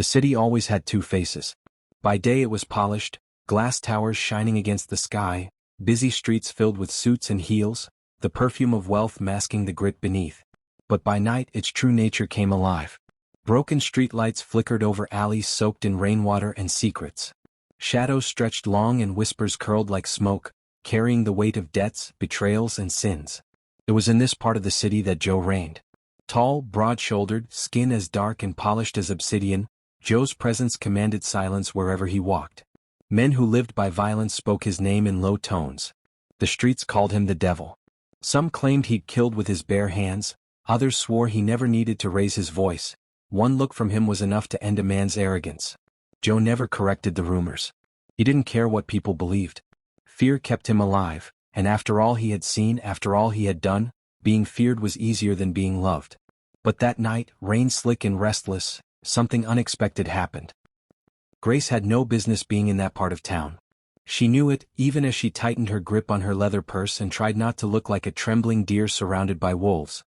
The city always had two faces. By day it was polished, glass towers shining against the sky, busy streets filled with suits and heels, the perfume of wealth masking the grit beneath. But by night its true nature came alive. Broken streetlights flickered over alleys soaked in rainwater and secrets. Shadows stretched long and whispers curled like smoke, carrying the weight of debts, betrayals and sins. It was in this part of the city that Joe reigned. Tall, broad-shouldered, skin as dark and polished as obsidian, Joe's presence commanded silence wherever he walked. Men who lived by violence spoke his name in low tones. The streets called him the devil. Some claimed he'd killed with his bare hands, others swore he never needed to raise his voice. One look from him was enough to end a man's arrogance. Joe never corrected the rumors. He didn't care what people believed. Fear kept him alive, and after all he had seen, after all he had done, being feared was easier than being loved. But that night, rain-slick and restless, something unexpected happened. Grace had no business being in that part of town. She knew it, even as she tightened her grip on her leather purse and tried not to look like a trembling deer surrounded by wolves.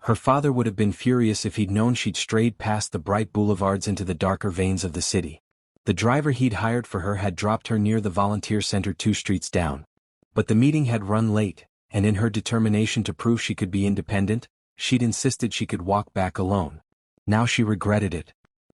Her father would have been furious if he'd known she'd strayed past the bright boulevards into the darker veins of the city. The driver he'd hired for her had dropped her near the volunteer center 2 streets down. But the meeting had run late, and in her determination to prove she could be independent, she'd insisted she could walk back alone. Now she regretted it.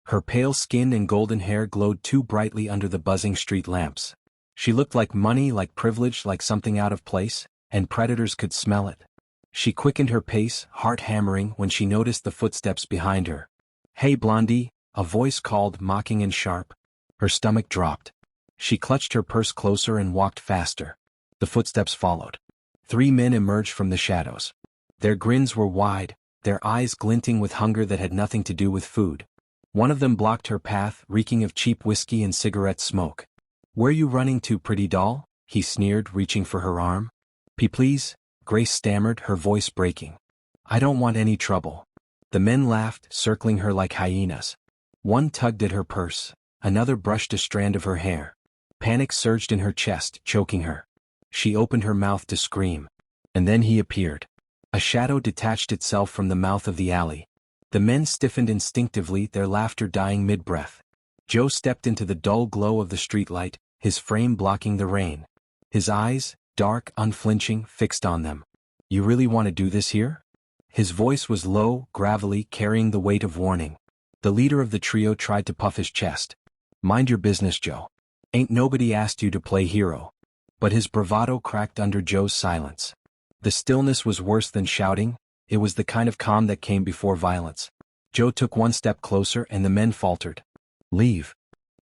Her pale skin and golden hair glowed too brightly under the buzzing street lamps. She looked like money, like privilege, like something out of place, and predators could smell it. She quickened her pace, heart hammering, when she noticed the footsteps behind her. "Hey, Blondie," a voice called, mocking and sharp. Her stomach dropped. She clutched her purse closer and walked faster. The footsteps followed. 3 men emerged from the shadows. Their grins were wide, their eyes glinting with hunger that had nothing to do with food. One of them blocked her path, reeking of cheap whiskey and cigarette smoke. "Where you running to, pretty doll?" he sneered, reaching for her arm. Please," Grace stammered, her voice breaking. "I don't want any trouble." The men laughed, circling her like hyenas. One tugged at her purse, another brushed a strand of her hair. Panic surged in her chest, choking her. She opened her mouth to scream. And then he appeared. A shadow detached itself from the mouth of the alley. The men stiffened instinctively, their laughter dying mid-breath. Joe stepped into the dull glow of the streetlight, his frame blocking the rain. His eyes, dark, unflinching, fixed on them. "You really want to do this here?" His voice was low, gravelly, carrying the weight of warning. The leader of the trio tried to puff his chest. "Mind your business, Joe. Ain't nobody asked you to play hero." But his bravado cracked under Joe's silence. The stillness was worse than shouting. It was the kind of calm that came before violence. Joe took one step closer and the men faltered. "Leave."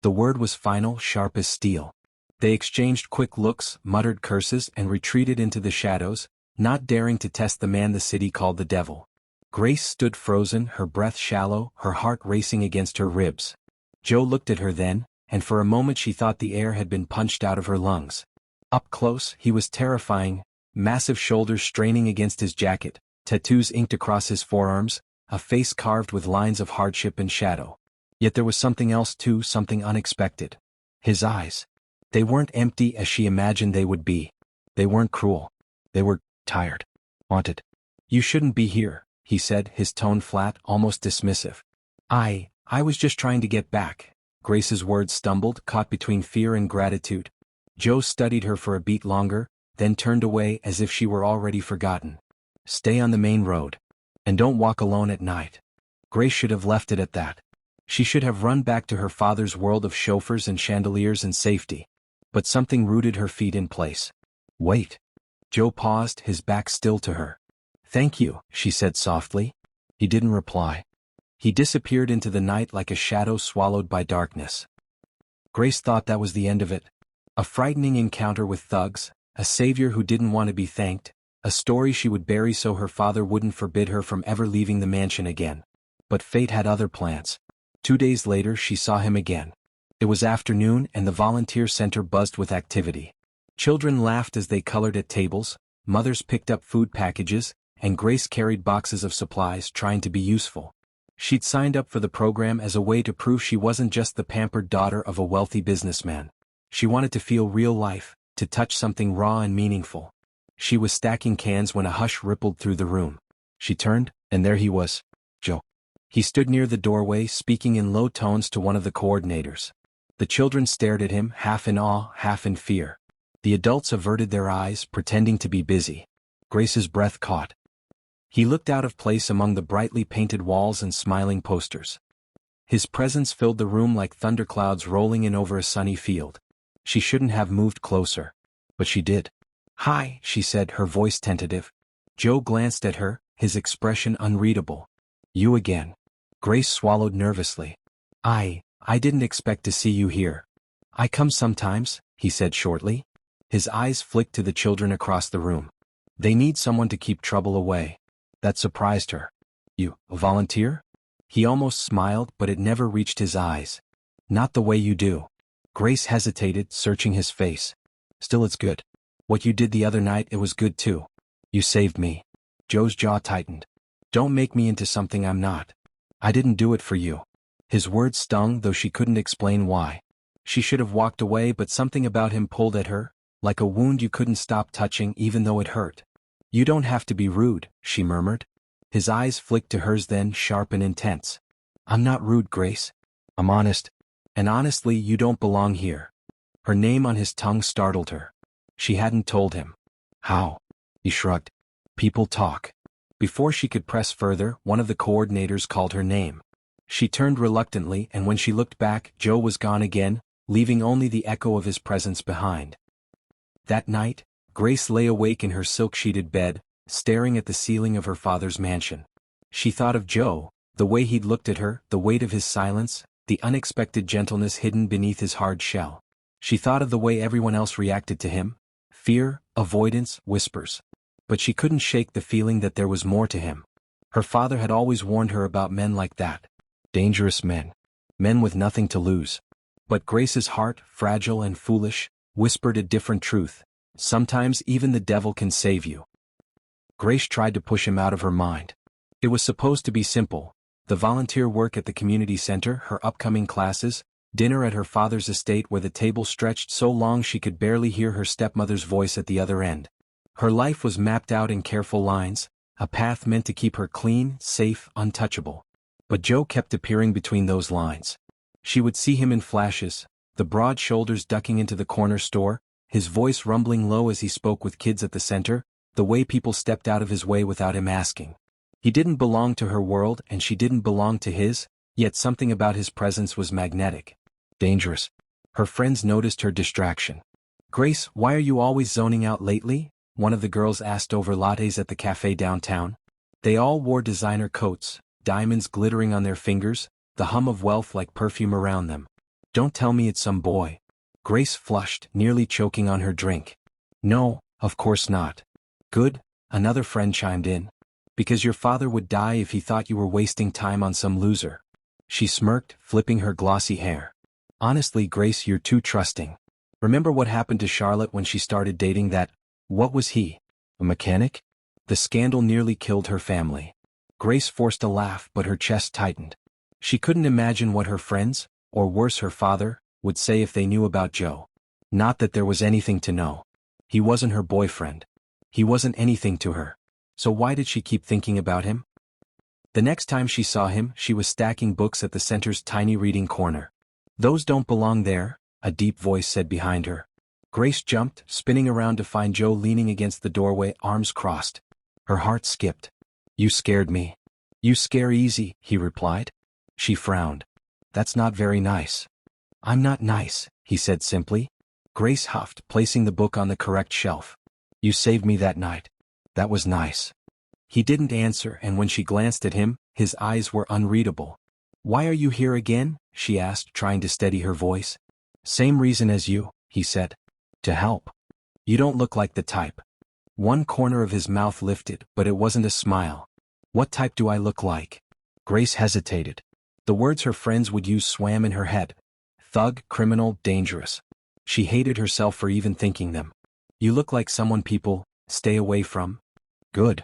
The word was final, sharp as steel. They exchanged quick looks, muttered curses, and retreated into the shadows, not daring to test the man the city called the devil. Grace stood frozen, her breath shallow, her heart racing against her ribs. Joe looked at her then, and for a moment she thought the air had been punched out of her lungs. Up close, he was terrifying, massive shoulders straining against his jacket, tattoos inked across his forearms, a face carved with lines of hardship and shadow. Yet there was something else too, something unexpected. His eyes. They weren't empty as she imagined they would be. They weren't cruel. They were tired. Wanted. "You shouldn't be here," he said, his tone flat, almost dismissive. I was just trying to get back." Grace's words stumbled, caught between fear and gratitude. Joe studied her for a beat longer, then turned away as if she were already forgotten. "Stay on the main road. And don't walk alone at night." Grace should have left it at that. She should have run back to her father's world of chauffeurs and chandeliers and safety. But something rooted her feet in place. "Wait." Joe paused, his back still to her. "Thank you," she said softly. He didn't reply. He disappeared into the night like a shadow swallowed by darkness. Grace thought that was the end of it. A frightening encounter with thugs, a savior who didn't want to be thanked, a story she would bury so her father wouldn't forbid her from ever leaving the mansion again. But fate had other plans. 2 days later she saw him again. It was afternoon and the volunteer center buzzed with activity. Children laughed as they colored at tables, mothers picked up food packages, and Grace carried boxes of supplies, trying to be useful. She'd signed up for the program as a way to prove she wasn't just the pampered daughter of a wealthy businessman. She wanted to feel real life, to touch something raw and meaningful. She was stacking cans when a hush rippled through the room. She turned, and there he was. Joe. He stood near the doorway speaking in low tones to one of the coordinators. The children stared at him, half in awe, half in fear. The adults averted their eyes, pretending to be busy. Grace's breath caught. He looked out of place among the brightly painted walls and smiling posters. His presence filled the room like thunderclouds rolling in over a sunny field. She shouldn't have moved closer. But she did. "Hi," she said, her voice tentative. Joe glanced at her, his expression unreadable. "You again." Grace swallowed nervously. I didn't expect to see you here." "I come sometimes," he said shortly. His eyes flicked to the children across the room. "They need someone to keep trouble away." That surprised her. "You, a volunteer?" He almost smiled, but it never reached his eyes. "Not the way you do." Grace hesitated, searching his face. "Still, it's good. What you did the other night, it was good too. You saved me." Joe's jaw tightened. "Don't make me into something I'm not. I didn't do it for you." His words stung, though she couldn't explain why. She should have walked away, but something about him pulled at her, like a wound you couldn't stop touching even though it hurt. "You don't have to be rude," she murmured. His eyes flicked to hers then, sharp and intense. "I'm not rude, Grace. I'm honest. And honestly, you don't belong here." Her name on his tongue startled her. She hadn't told him. "How?" He shrugged. "People talk." Before she could press further, one of the coordinators called her name. She turned reluctantly, and when she looked back, Joe was gone again, leaving only the echo of his presence behind. That night, Grace lay awake in her silk-sheeted bed, staring at the ceiling of her father's mansion. She thought of Joe, the way he'd looked at her, the weight of his silence, the unexpected gentleness hidden beneath his hard shell. She thought of the way everyone else reacted to him: fear, avoidance, whispers. But she couldn't shake the feeling that there was more to him. Her father had always warned her about men like that. Dangerous men. Men with nothing to lose. But Grace's heart, fragile and foolish, whispered a different truth. Sometimes even the devil can save you. Grace tried to push him out of her mind. It was supposed to be simple: the volunteer work at the community center, her upcoming classes, dinner at her father's estate where the table stretched so long she could barely hear her stepmother's voice at the other end. Her life was mapped out in careful lines, a path meant to keep her clean, safe, untouchable. But Joe kept appearing between those lines. She would see him in flashes, the broad shoulders ducking into the corner store, his voice rumbling low as he spoke with kids at the center, the way people stepped out of his way without him asking. He didn't belong to her world and she didn't belong to his, yet something about his presence was magnetic. Dangerous. Her friends noticed her distraction. "Grace, why are you always zoning out lately?" one of the girls asked over lattes at the cafe downtown. They all wore designer coats, diamonds glittering on their fingers, the hum of wealth like perfume around them. "Don't tell me it's some boy." Grace flushed, nearly choking on her drink. "No, of course not." "Good," another friend chimed in. "Because your father would die if he thought you were wasting time on some loser." She smirked, flipping her glossy hair. "Honestly, Grace, you're too trusting. Remember what happened to Charlotte when she started dating that, what was he? A mechanic? The scandal nearly killed her family." Grace forced a laugh, but her chest tightened. She couldn't imagine what her friends, or worse her father, would say if they knew about Joe. Not that there was anything to know. He wasn't her boyfriend. He wasn't anything to her. So why did she keep thinking about him? The next time she saw him, she was stacking books at the center's tiny reading corner. "Those don't belong there," a deep voice said behind her. Grace jumped, spinning around to find Joe leaning against the doorway, arms crossed. Her heart skipped. "You scared me." "You scare easy," he replied. She frowned. "That's not very nice." "I'm not nice," he said simply. Grace huffed, placing the book on the correct shelf. "You saved me that night. That was nice." He didn't answer, and when she glanced at him, his eyes were unreadable. "Why are you here again?" she asked, trying to steady her voice. "Same reason as you," he said. "To help." "You don't look like the type." One corner of his mouth lifted, but it wasn't a smile. "What type do I look like?" Grace hesitated. The words her friends would use swam in her head. Thug, criminal, dangerous. She hated herself for even thinking them. "You look like someone people stay away from." "Good."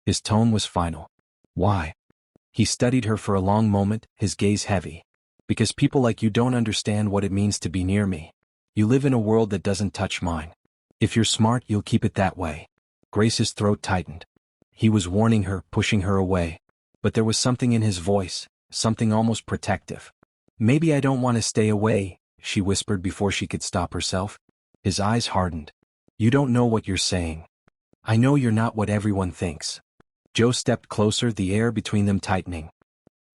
His tone was final. "Why?" He studied her for a long moment, his gaze heavy. "Because people like you don't understand what it means to be near me. You live in a world that doesn't touch mine. If you're smart, you'll keep it that way." Grace's throat tightened. He was warning her, pushing her away. But there was something in his voice, something almost protective. "Maybe I don't want to stay away," she whispered before she could stop herself. His eyes hardened. "You don't know what you're saying. I know you're not what everyone thinks." Joe stepped closer, the air between them tightening.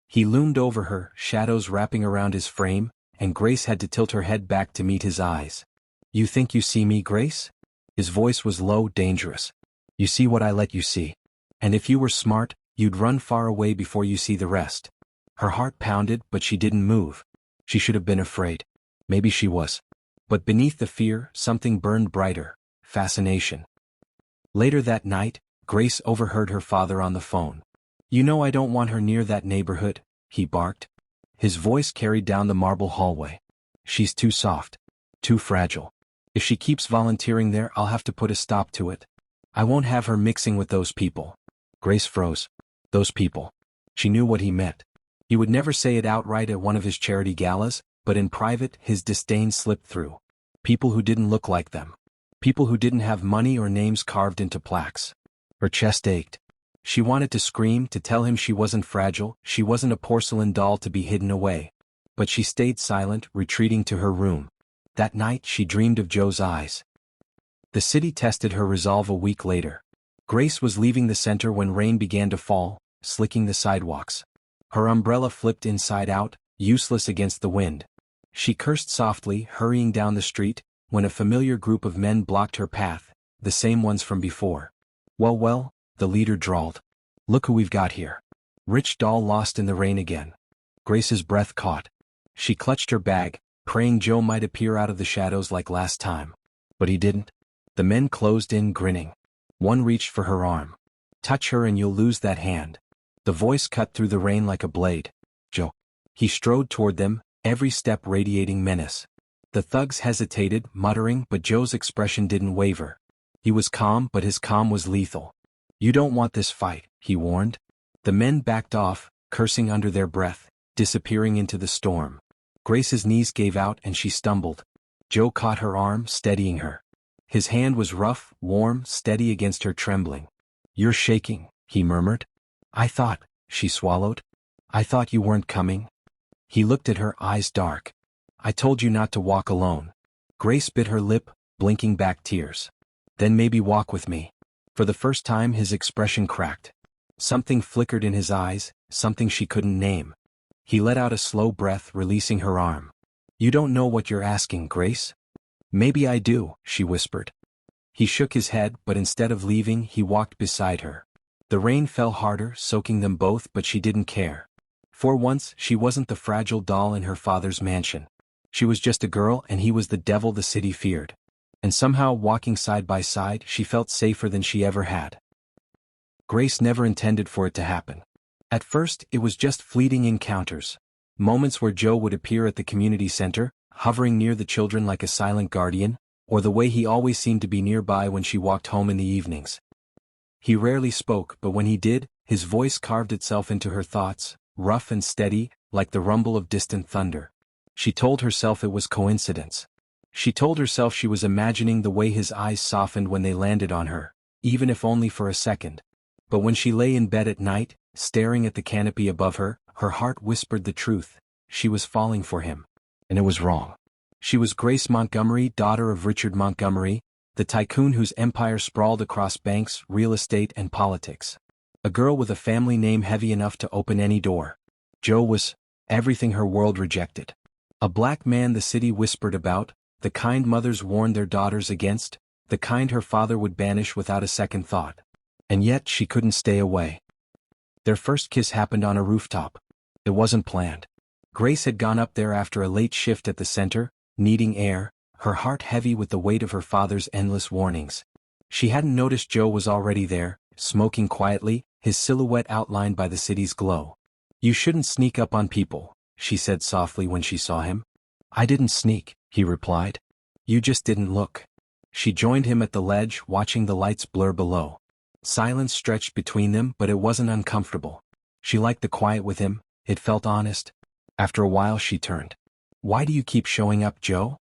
He loomed over her, shadows wrapping around his frame, and Grace had to tilt her head back to meet his eyes. "You think you see me, Grace?" His voice was low, dangerous. "You see what I let you see. And if you were smart, you'd run far away before you see the rest." Her heart pounded, but she didn't move. She should have been afraid. Maybe she was. But beneath the fear, something burned brighter: fascination. Later that night, Grace overheard her father on the phone. "You know I don't want her near that neighborhood," he barked. His voice carried down the marble hallway. "She's too soft. Too fragile. If she keeps volunteering there, I'll have to put a stop to it. I won't have her mixing with those people." Grace froze. Those people. She knew what he meant. He would never say it outright at one of his charity galas, but in private his disdain slipped through. People who didn't look like them. People who didn't have money or names carved into plaques. Her chest ached. She wanted to scream, to tell him she wasn't fragile, she wasn't a porcelain doll to be hidden away. But she stayed silent, retreating to her room. That night she dreamed of Joe's eyes. The city tested her resolve a week later. Grace was leaving the center when rain began to fall, slicking the sidewalks. Her umbrella flipped inside out, useless against the wind. She cursed softly, hurrying down the street, when a familiar group of men blocked her path, the same ones from before. Well, the leader drawled. "Look who we've got here." Rich doll lost in the rain again. Grace's breath caught. She clutched her bag, praying Joe might appear out of the shadows like last time. But he didn't. The men closed in, grinning. One reached for her arm. "Touch her and you'll lose that hand." The voice cut through the rain like a blade. "Joe." He strode toward them, every step radiating menace. The thugs hesitated, muttering, but Joe's expression didn't waver. He was calm, but his calm was lethal. "You don't want this fight," he warned. The men backed off, cursing under their breath, disappearing into the storm. Grace's knees gave out and she stumbled. Joe caught her arm, steadying her. His hand was rough, warm, steady against her trembling. "You're shaking," he murmured. "I thought," she swallowed. "I thought you weren't coming." He looked at her, eyes dark. "I told you not to walk alone." Grace bit her lip, blinking back tears. "Then maybe walk with me." For the first time his expression cracked. Something flickered in his eyes, something she couldn't name. He let out a slow breath, releasing her arm. "You don't know what you're asking, Grace." "Maybe I do," she whispered. He shook his head, but instead of leaving, he walked beside her. The rain fell harder, soaking them both, but she didn't care. For once, she wasn't the fragile doll in her father's mansion. She was just a girl, and he was the devil the city feared. And somehow, walking side by side, she felt safer than she ever had. Grace never intended for it to happen. At first, it was just fleeting encounters. Moments where Joe would appear at the community center, hovering near the children like a silent guardian, or the way he always seemed to be nearby when she walked home in the evenings. He rarely spoke, but when he did, his voice carved itself into her thoughts, rough and steady, like the rumble of distant thunder. She told herself it was coincidence. She told herself she was imagining the way his eyes softened when they landed on her, even if only for a second. But when she lay in bed at night, staring at the canopy above her, her heart whispered the truth. She was falling for him. And it was wrong. She was Grace Montgomery, daughter of Richard Montgomery, the tycoon whose empire sprawled across banks, real estate, and politics. A girl with a family name heavy enough to open any door. Joe was everything her world rejected. A black man the city whispered about, the kind mothers warned their daughters against, the kind her father would banish without a second thought. And yet she couldn't stay away. Their first kiss happened on a rooftop. It wasn't planned. Grace had gone up there after a late shift at the center, needing air, her heart heavy with the weight of her father's endless warnings. She hadn't noticed Joe was already there, smoking quietly, his silhouette outlined by the city's glow. "You shouldn't sneak up on people," she said softly when she saw him. "I didn't sneak," he replied. "You just didn't look." She joined him at the ledge, watching the lights blur below. Silence stretched between them, but it wasn't uncomfortable. She liked the quiet with him, it felt honest. After a while she turned. "Why do you keep showing up, Joe?"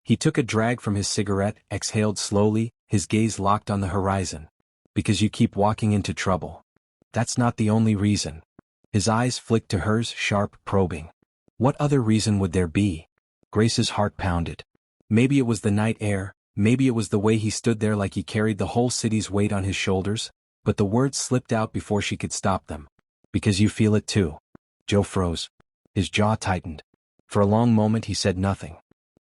He took a drag from his cigarette, exhaled slowly, his gaze locked on the horizon. "Because you keep walking into trouble." "That's not the only reason." His eyes flicked to hers, sharp, probing. What other reason would there be? Grace's heart pounded. Maybe it was the night air, maybe it was the way he stood there like he carried the whole city's weight on his shoulders, but the words slipped out before she could stop them. Because you feel it too. Joe froze. His jaw tightened. For a long moment he said nothing.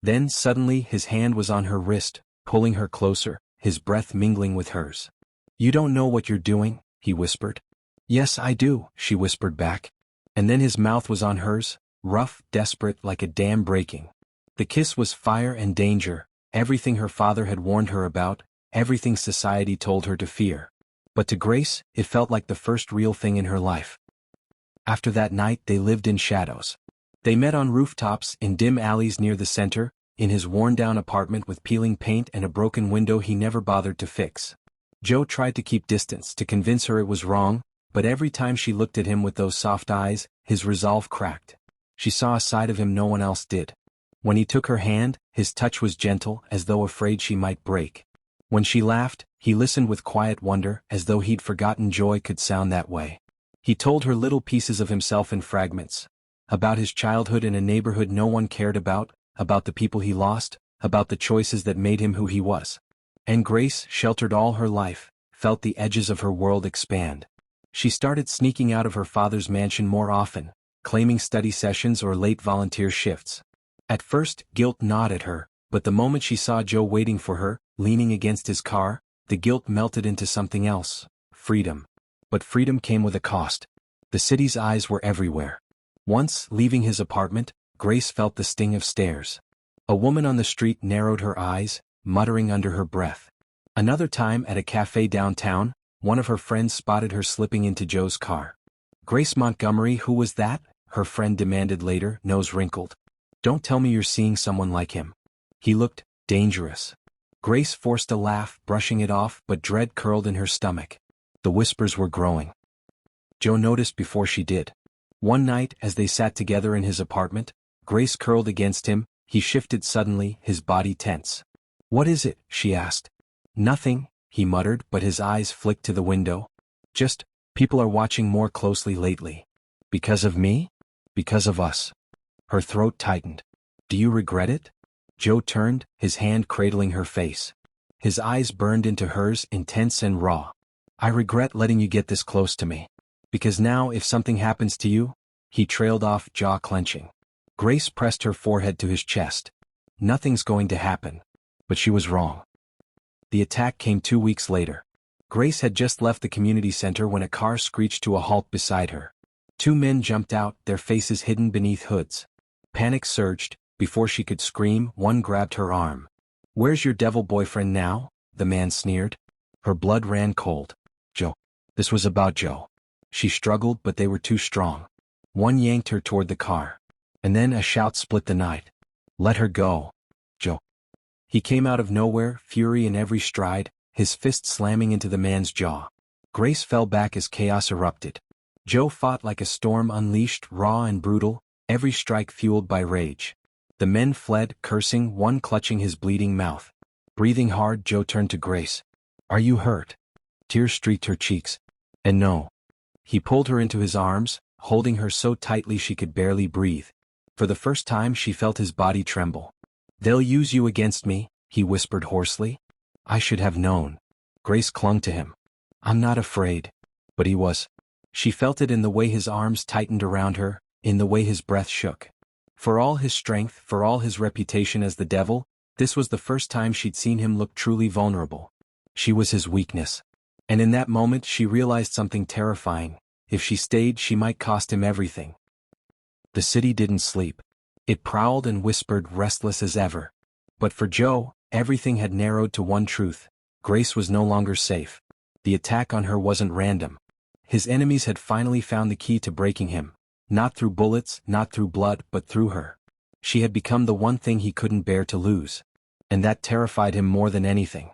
Then suddenly his hand was on her wrist, pulling her closer, his breath mingling with hers. You don't know what you're doing, he whispered. Yes, I do, she whispered back. And then his mouth was on hers, rough, desperate, like a dam breaking. The kiss was fire and danger, everything her father had warned her about, everything society told her to fear. But to Grace, it felt like the first real thing in her life. After that night they lived in shadows. They met on rooftops, in dim alleys near the center, in his worn-down apartment with peeling paint and a broken window he never bothered to fix. Joe tried to keep distance, to convince her it was wrong, but every time she looked at him with those soft eyes, his resolve cracked. She saw a side of him no one else did. When he took her hand, his touch was gentle, as though afraid she might break. When she laughed, he listened with quiet wonder, as though he'd forgotten joy could sound that way. He told her little pieces of himself in fragments. About his childhood in a neighborhood no one cared about the people he lost, about the choices that made him who he was. And Grace, sheltered all her life, felt the edges of her world expand. She started sneaking out of her father's mansion more often, claiming study sessions or late volunteer shifts. At first, guilt gnawed at her, but the moment she saw Joe waiting for her, leaning against his car, the guilt melted into something else: freedom. But freedom came with a cost. The city's eyes were everywhere. Once, leaving his apartment, Grace felt the sting of stares. A woman on the street narrowed her eyes, muttering under her breath. Another time, at a cafe downtown, one of her friends spotted her slipping into Joe's car. Grace Montgomery, who was that? Her friend demanded later, nose wrinkled. Don't tell me you're seeing someone like him. He looked dangerous. Grace forced a laugh, brushing it off, but dread curled in her stomach. The whispers were growing. Joe noticed before she did. One night, as they sat together in his apartment, Grace curled against him. He shifted suddenly, his body tense. What is it? She asked. Nothing, he muttered, but his eyes flicked to the window. Just, people are watching more closely lately. Because of me? Because of us. Her throat tightened. Do you regret it? Joe turned, his hand cradling her face. His eyes burned into hers, intense and raw. I regret letting you get this close to me. Because now if something happens to you, he trailed off, jaw clenching. Grace pressed her forehead to his chest. Nothing's going to happen. But she was wrong. The attack came 2 weeks later. Grace had just left the community center when a car screeched to a halt beside her. 2 men jumped out, their faces hidden beneath hoods. Panic surged. Before she could scream, one grabbed her arm. Where's your devil boyfriend now? The man sneered. Her blood ran cold. Joe. This was about Joe. She struggled, but they were too strong. One yanked her toward the car. And then a shout split the night. Let her go. Joe. He came out of nowhere, fury in every stride, his fist slamming into the man's jaw. Grace fell back as chaos erupted. Joe fought like a storm unleashed, raw and brutal, every strike fueled by rage. The men fled, cursing, one clutching his bleeding mouth. Breathing hard, Joe turned to Grace. Are you hurt? Tears streaked her cheeks. And no. He pulled her into his arms, holding her so tightly she could barely breathe. For the first time she felt his body tremble. They'll use you against me, he whispered hoarsely. I should have known. Grace clung to him. I'm not afraid. But he was. She felt it in the way his arms tightened around her, in the way his breath shook. For all his strength, for all his reputation as the devil, this was the first time she'd seen him look truly vulnerable. She was his weakness. And in that moment she realized something terrifying. If she stayed, she might cost him everything. The city didn't sleep. It prowled and whispered, restless as ever. But for Joe, everything had narrowed to one truth. Grace was no longer safe. The attack on her wasn't random. His enemies had finally found the key to breaking him. Not through bullets, not through blood, but through her. She had become the one thing he couldn't bear to lose. And that terrified him more than anything.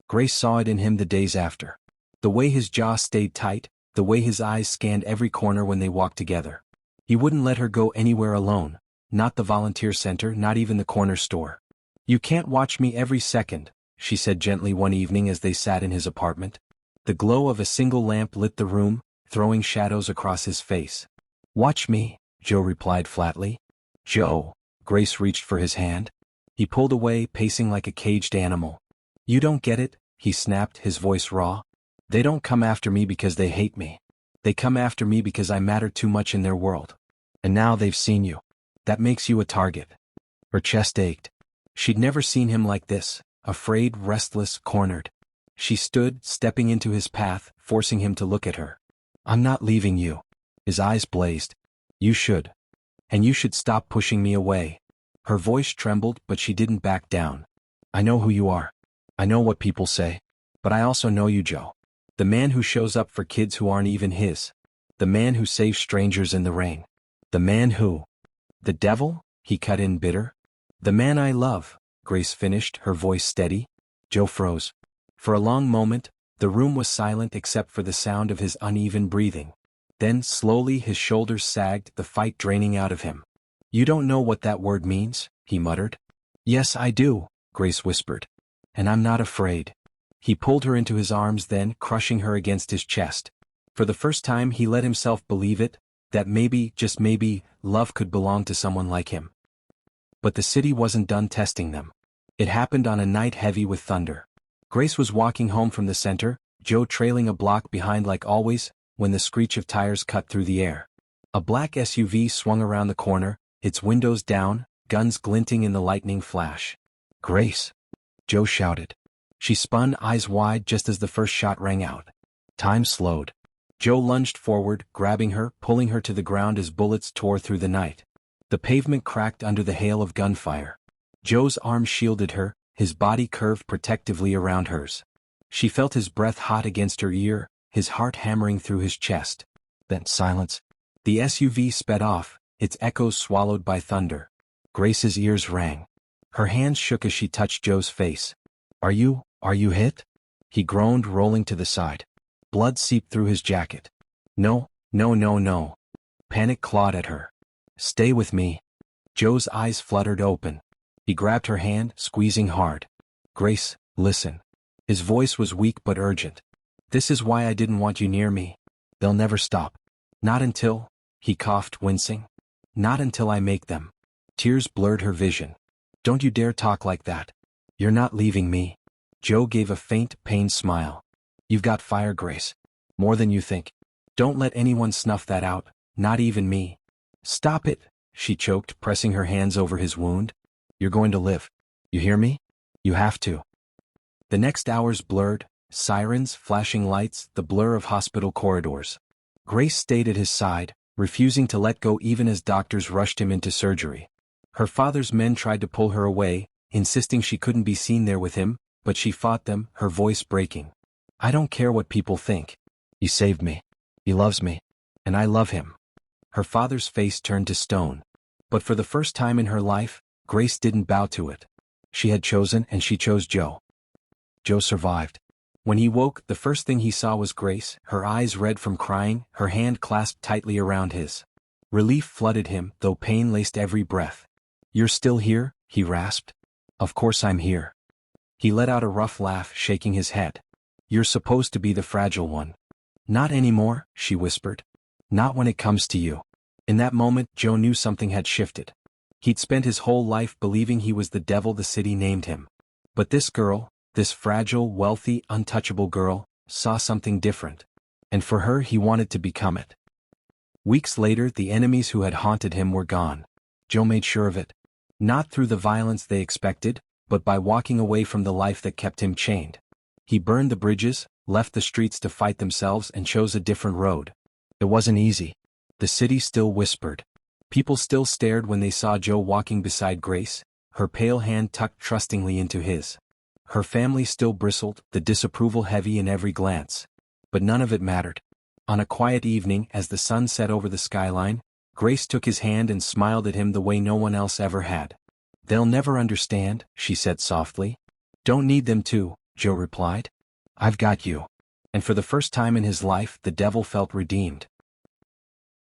Grace saw it in him the days after. The way his jaw stayed tight, the way his eyes scanned every corner when they walked together. He wouldn't let her go anywhere alone. Not the volunteer center, not even the corner store. You can't watch me every second, she said gently one evening as they sat in his apartment. The glow of a single lamp lit the room, throwing shadows across his face. "Watch me," Joe replied flatly. "Joe." Grace reached for his hand. He pulled away, pacing like a caged animal. "You don't get it," he snapped, his voice raw. "They don't come after me because they hate me. They come after me because I matter too much in their world. And now they've seen you. That makes you a target." Her chest ached. She'd never seen him like this, afraid, restless, cornered. She stood, stepping into his path, forcing him to look at her. "I'm not leaving you." His eyes blazed. "You should. And you should stop pushing me away." Her voice trembled, but she didn't back down. "I know who you are. I know what people say. But I also know you, Joe. The man who shows up for kids who aren't even his. The man who saves strangers in the rain. The man who—" "The devil?" he cut in, bitter. "The man I love," Grace finished, her voice steady. Joe froze. For a long moment, the room was silent except for the sound of his uneven breathing. Then, slowly, his shoulders sagged, the fight draining out of him. "You don't know what that word means," he muttered. "Yes, I do," Grace whispered. "And I'm not afraid." He pulled her into his arms, then, crushing her against his chest. For the first time he let himself believe it, that maybe, just maybe, love could belong to someone like him. But the city wasn't done testing them. It happened on a night heavy with thunder. Grace was walking home from the center, Joe trailing a block behind like always, when the screech of tires cut through the air. A black SUV swung around the corner, its windows down, guns glinting in the lightning flash. "Grace!" Joe shouted. She spun, eyes wide, just as the first shot rang out. Time slowed. Joe lunged forward, grabbing her, pulling her to the ground as bullets tore through the night. The pavement cracked under the hail of gunfire. Joe's arm shielded her, his body curved protectively around hers. She felt his breath hot against her ear, his heart hammering through his chest. Then silence. The SUV sped off, its echoes swallowed by thunder. Grace's ears rang. Her hands shook as she touched Joe's face. Are you hit?" He groaned, rolling to the side. Blood seeped through his jacket. No. Panic clawed at her. "Stay with me." Joe's eyes fluttered open. He grabbed her hand, squeezing hard. "Grace, listen." His voice was weak but urgent. "This is why I didn't want you near me. They'll never stop. Not until—" he coughed, wincing. "Not until I make them." Tears blurred her vision. "Don't you dare talk like that. You're not leaving me." Joe gave a faint, pained smile. "You've got fire, Grace. More than you think. Don't let anyone snuff that out, not even me." "Stop it," she choked, pressing her hands over his wound. "You're going to live. You hear me? You have to." The next hours blurred, sirens, flashing lights, the blur of hospital corridors. Grace stayed at his side, refusing to let go even as doctors rushed him into surgery. Her father's men tried to pull her away, insisting she couldn't be seen there with him, but she fought them, her voice breaking. "I don't care what people think. He saved me. He loves me. And I love him." Her father's face turned to stone. But for the first time in her life, Grace didn't bow to it. She had chosen, and she chose Joe. Joe survived. When he woke, the first thing he saw was Grace, her eyes red from crying, her hand clasped tightly around his. Relief flooded him, though pain laced every breath. "You're still here?" he rasped. "Of course I'm here." He let out a rough laugh, shaking his head. "You're supposed to be the fragile one." "Not anymore," she whispered. "Not when it comes to you." In that moment, Joe knew something had shifted. He'd spent his whole life believing he was the devil the city named him. But this girl, this fragile, wealthy, untouchable girl, saw something different. And for her he wanted to become it. Weeks later, the enemies who had haunted him were gone. Joe made sure of it. Not through the violence they expected, but by walking away from the life that kept him chained. He burned the bridges, left the streets to fight themselves, and chose a different road. It wasn't easy. The city still whispered. People still stared when they saw Joe walking beside Grace, her pale hand tucked trustingly into his. Her family still bristled, the disapproval heavy in every glance. But none of it mattered. On a quiet evening, as the sun set over the skyline, Grace took his hand and smiled at him the way no one else ever had. "They'll never understand," she said softly. "Don't need them to," Joe replied. "I've got you." And for the first time in his life, the devil felt redeemed.